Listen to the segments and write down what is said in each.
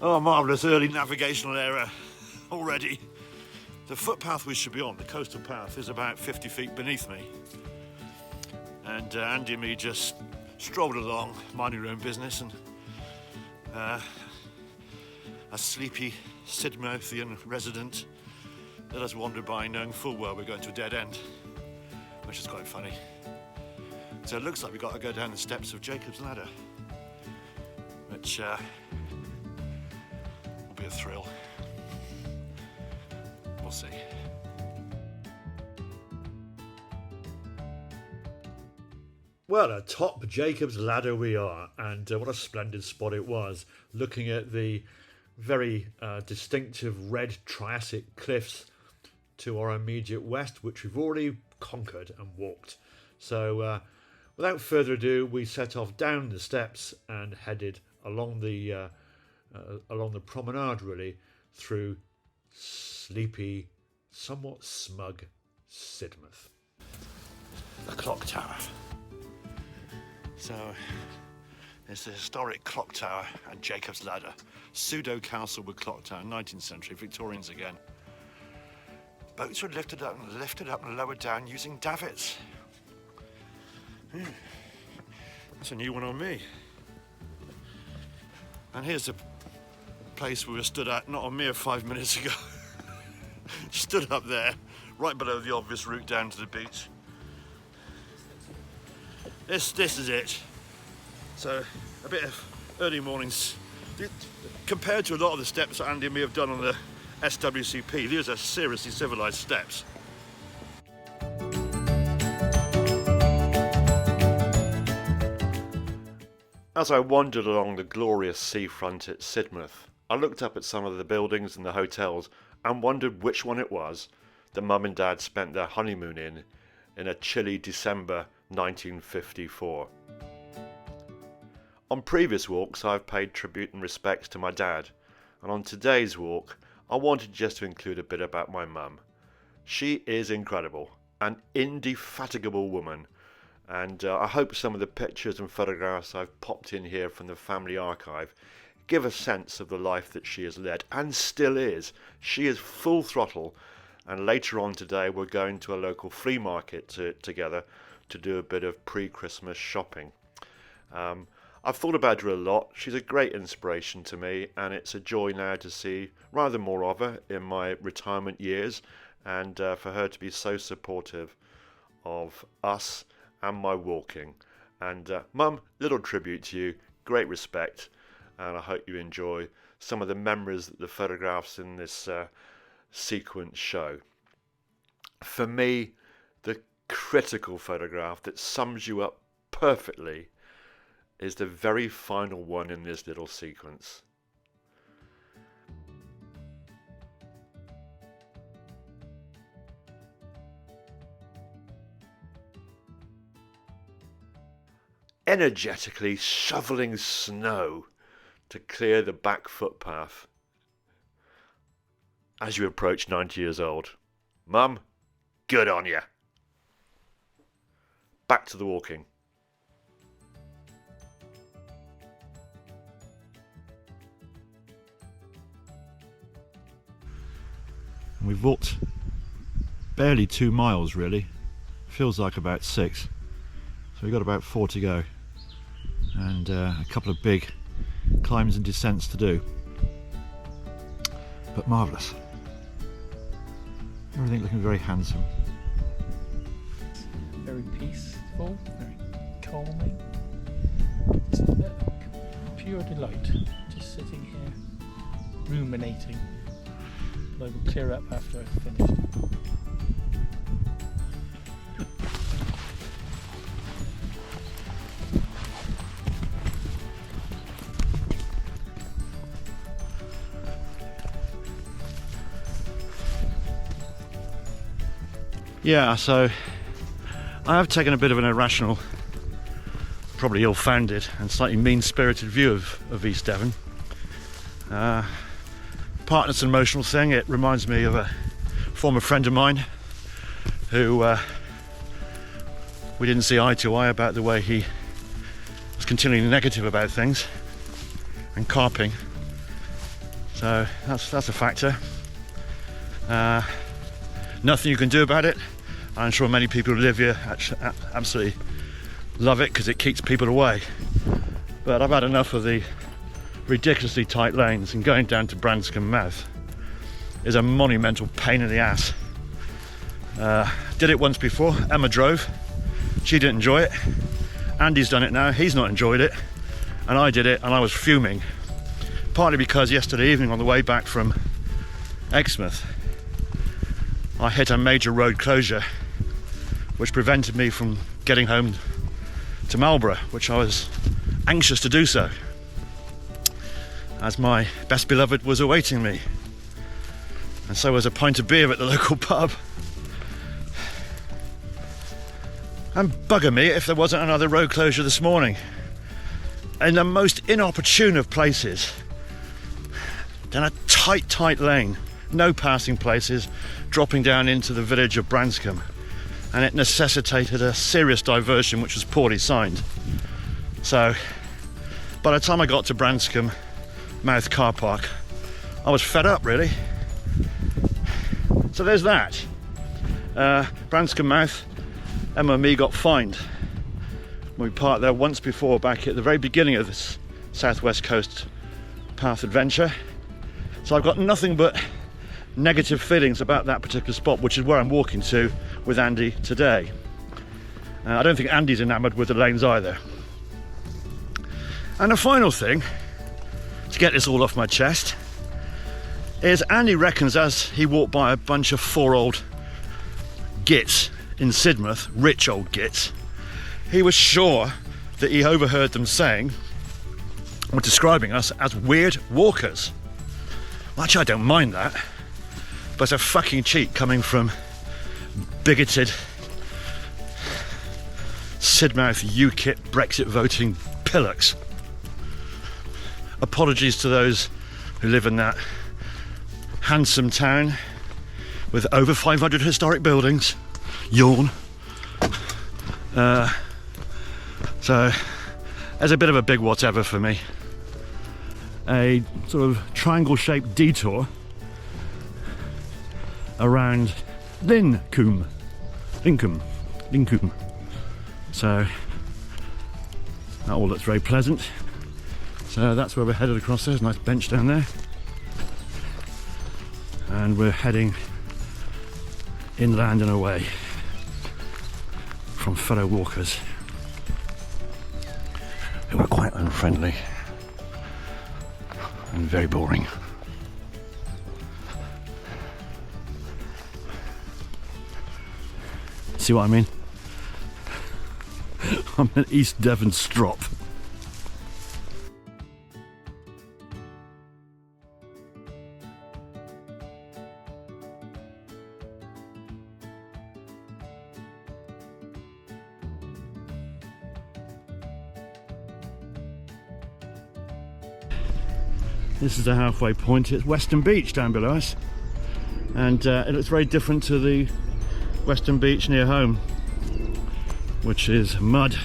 Oh, marvellous early navigational error already. The footpath we should be on, the coastal path, is about 50 feet beneath me. And Andy and me just strolled along, minding our own business, and a sleepy Sidmouthian resident let us wander by, knowing full well we're going to a dead end, which is quite funny. So it looks like we've got to go down the steps of Jacob's Ladder, which will be a thrill. We'll see. Well, atop Jacob's Ladder we are, and what a splendid spot it was, looking at the very distinctive red Triassic cliffs to our immediate west, which we've already conquered and walked. So without further ado, we set off down the steps and headed along the promenade, really, through sleepy, somewhat smug Sidmouth. The clock tower. So it's the historic clock tower and Jacob's Ladder. Pseudo castle with clock tower, 19th century, Victorians again. Boats were lifted up and lowered down using davits. That's a new one on me. And here's the place we were stood at not a mere 5 minutes ago. Stood up there, right below the obvious route down to the beach. This is it. So a bit of early mornings. Compared to a lot of the steps that Andy and me have done on the SWCP, these are seriously civilised steps. As I wandered along the glorious seafront at Sidmouth, I looked up at some of the buildings and the hotels and wondered which one it was that Mum and Dad spent their honeymoon in a chilly December 1954. On previous walks I've paid tribute and respects to my dad, and on today's walk I wanted just to include a bit about my mum. She is incredible, an indefatigable woman, and I hope some of the pictures and photographs I've popped in here from the family archive give a sense of the life that she has led, and still is. She is full throttle, and later on today we're going to a local flea market together to do a bit of pre-Christmas shopping. I've thought about her a lot. She's a great inspiration to me, and it's a joy now to see rather more of her in my retirement years, and for her to be so supportive of us and my walking. And Mum, little tribute to you, great respect, and I hope you enjoy some of the memories that the photographs in this sequence show. For me, the critical photograph that sums you up perfectly is the very final one in this little sequence. Energetically shoveling snow to clear the back footpath as you approach 90 years old. Mum, good on you. Back to the walking. We've walked barely 2 miles, really. Feels like about 6. So we've got about 4 to go, and a couple of big climbs and descents to do. But marvellous. Everything looking very handsome. Very peaceful, very calming. Just pure delight. Just sitting here, ruminating. But I will clear up after I've finished. Yeah, so I have taken a bit of an irrational, probably ill-founded and slightly mean-spirited view of East Devon. Part it's an emotional thing. It reminds me of a former friend of mine who we didn't see eye to eye about the way he was continually negative about things and carping. So that's a factor. Nothing you can do about it. I'm sure many people who live here absolutely love it because it keeps people away. But I've had enough of the ridiculously tight lanes, and going down to Branscombe Mouth is a monumental pain in the ass. Did it once before. Emma drove. She didn't enjoy it. Andy's done it now. He's not enjoyed it. And I did it, and I was fuming. Partly because yesterday evening on the way back from Exmouth, I hit a major road closure which prevented me from getting home to Marlborough, which I was anxious to do so, as my best beloved was awaiting me, and so was a pint of beer at the local pub. And bugger me if there wasn't another road closure this morning in the most inopportune of places, down a tight lane, no passing places, dropping down into the village of Branscombe, and it necessitated a serious diversion which was poorly signed. So by the time I got to Branscombe Mouth car park, I was fed up really. So there's that. Branscombe Mouth, Emma and me got fined. We parked there once before, back at the very beginning of this Southwest Coast Path adventure. So I've got nothing but negative feelings about that particular spot, which is where I'm walking to with Andy today. I don't think Andy's enamoured with the lanes either. And the final thing, to get this all off my chest, is Andy reckons as he walked by a bunch of 4-old gits in Sidmouth, rich old gits, he was sure that he overheard them saying, or describing us as weird walkers. Well, actually, I don't mind that, but it's a fucking cheat coming from bigoted Sidmouth UKIP Brexit voting pillocks. Apologies to those who live in that handsome town with over 500 historic buildings. Yawn. So there's a bit of a big whatever for me. A sort of triangle-shaped detour around Lincoln. So that all looks very pleasant. So that's where we're headed across. There's a nice bench down there, and we're heading inland and away from fellow walkers who are quite unfriendly and very boring. See what I mean? I'm an East Devon strop. This is the halfway point. It's Western Beach down below us, and it looks very different to the Western Beach near home, which is mud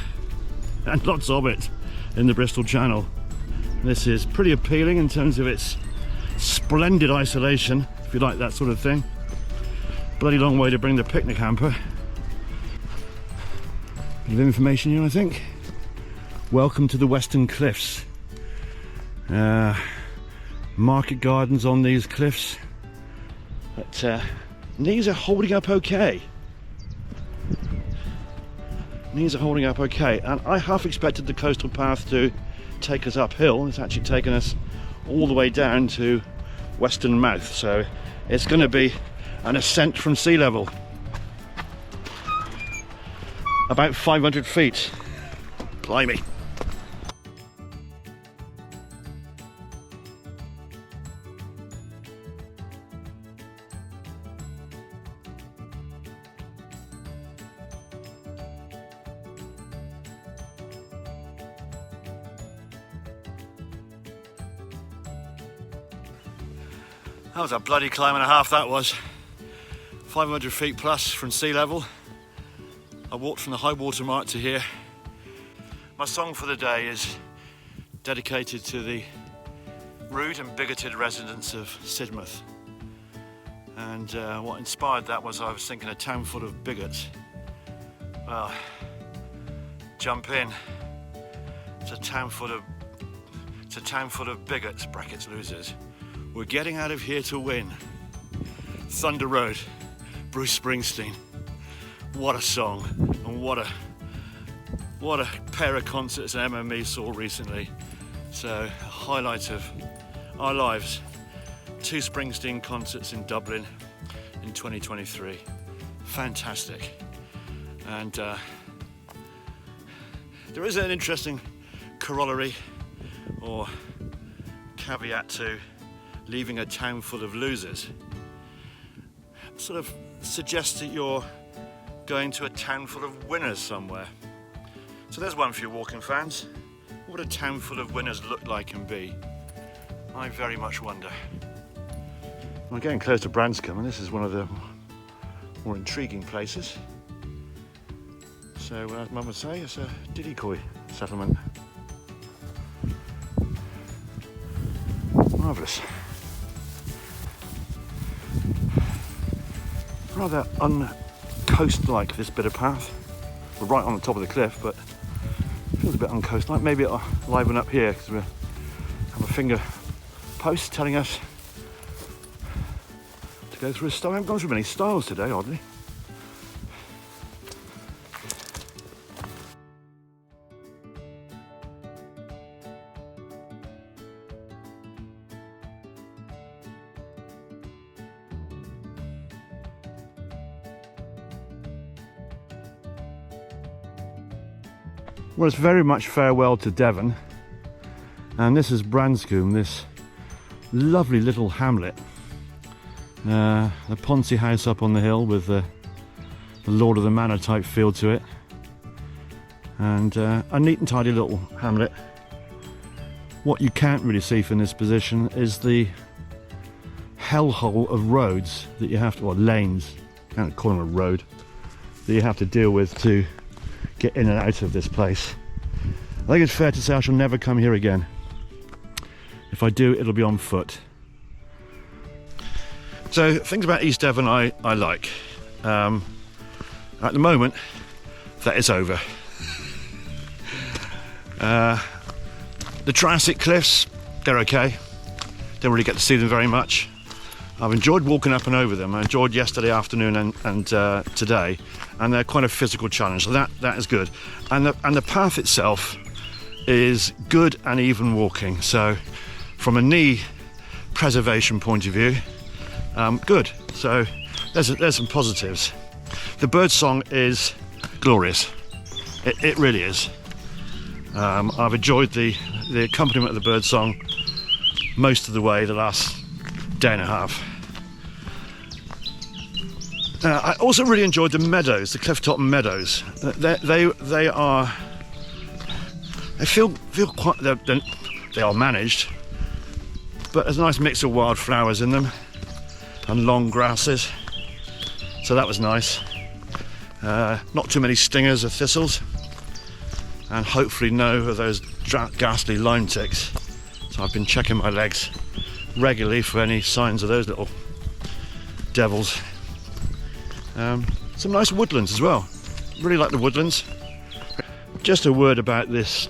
and lots of it in the Bristol Channel. This is pretty appealing in terms of its splendid isolation, if you like that sort of thing. Bloody long way to bring the picnic hamper. Bit of information here, I think. Welcome to the Western Cliffs. Market gardens on these cliffs, but knees are holding up okay. Knees are holding up okay, and I half expected the coastal path to take us uphill. It's actually taken us all the way down to Western Mouth, so it's going to be an ascent from sea level, about 500 feet. Blimey. That was a bloody climb and a half, that was. 500 feet plus from sea level. I walked from the high water mark to here. My song for the day is dedicated to the rude and bigoted residents of Sidmouth. And what inspired that was I was thinking a town full of bigots. Well, jump in. It's a town full of bigots, brackets losers. We're getting out of here to win. Thunder Road, Bruce Springsteen. What a song, and what a pair of concerts MME saw recently. So, a highlight of our lives. 2 Springsteen concerts in Dublin in 2023. Fantastic. And there is an interesting corollary or caveat to leaving a town full of losers. It sort of suggests that you're going to a town full of winners somewhere. So there's one for you walking fans. What would a town full of winners look like and be? I very much wonder. We're getting close to Branscombe, and this is one of the more intriguing places. So, as Mum would say, it's a diddy-coy settlement. Marvellous. Rather uncoast-like, this bit of path. We're right on the top of the cliff, but it feels a bit uncoast-like. Maybe it'll liven up here because we have a finger post telling us to go through a stile. I haven't gone through many stiles today, oddly. Well, it's very much farewell to Devon, and this is Branscombe, this lovely little hamlet. The Poncy house up on the hill with the Lord of the Manor type feel to it, and a neat and tidy little hamlet. What you can't really see from this position is the hellhole of roads that you have to, or lanes, can't call them a road, that you have to deal with to get in and out of this place. I think it's fair to say I shall never come here again. If I do, it'll be on foot. So things about East Devon I like. At the moment, that is over. The Triassic cliffs, they're okay. Don't really get to see them very much. I've enjoyed walking up and over them. I enjoyed yesterday afternoon and today, and they're quite a physical challenge, so that is good. And the path itself is good and even walking. So from a knee preservation point of view, good. So there's some positives. The bird song is glorious. It really is. I've enjoyed the accompaniment of the bird song most of the way the last day and a half. I also really enjoyed the meadows, the clifftop meadows. They feel quite, they are managed, but there's a nice mix of wildflowers in them and long grasses, so that was nice. Not too many stingers or thistles, and hopefully no of those ghastly lime ticks. So I've been checking my legs regularly for any signs of those little devils. Some nice woodlands as well. Really like the woodlands. Just a word about this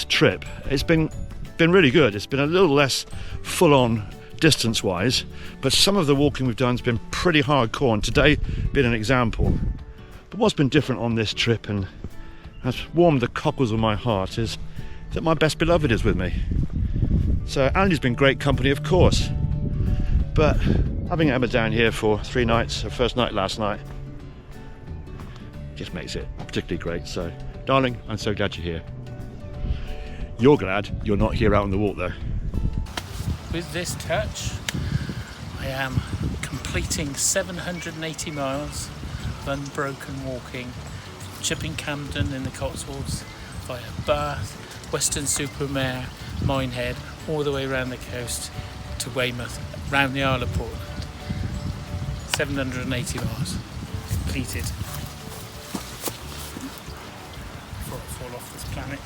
trip. It's been really good. It's been a little less full on distance wise, but some of the walking we've done has been pretty hardcore, and today been an example. But what's been different on this trip and has warmed the cockles of my heart is that my best beloved is with me. So Andy's been great company, of course, but having Emma down here for 3 nights, her first night last night, just makes it particularly great. So, darling, I'm so glad you're here. You're glad you're not here out on the walk though. With this touch, I am completing 780 miles of unbroken walking, Chipping Camden in the Cotswolds, via Bath, Weston-super-Mare, Minehead, all the way around the coast to Weymouth, round the Isle of Portland. 780 miles completed. Before I fall off this planet.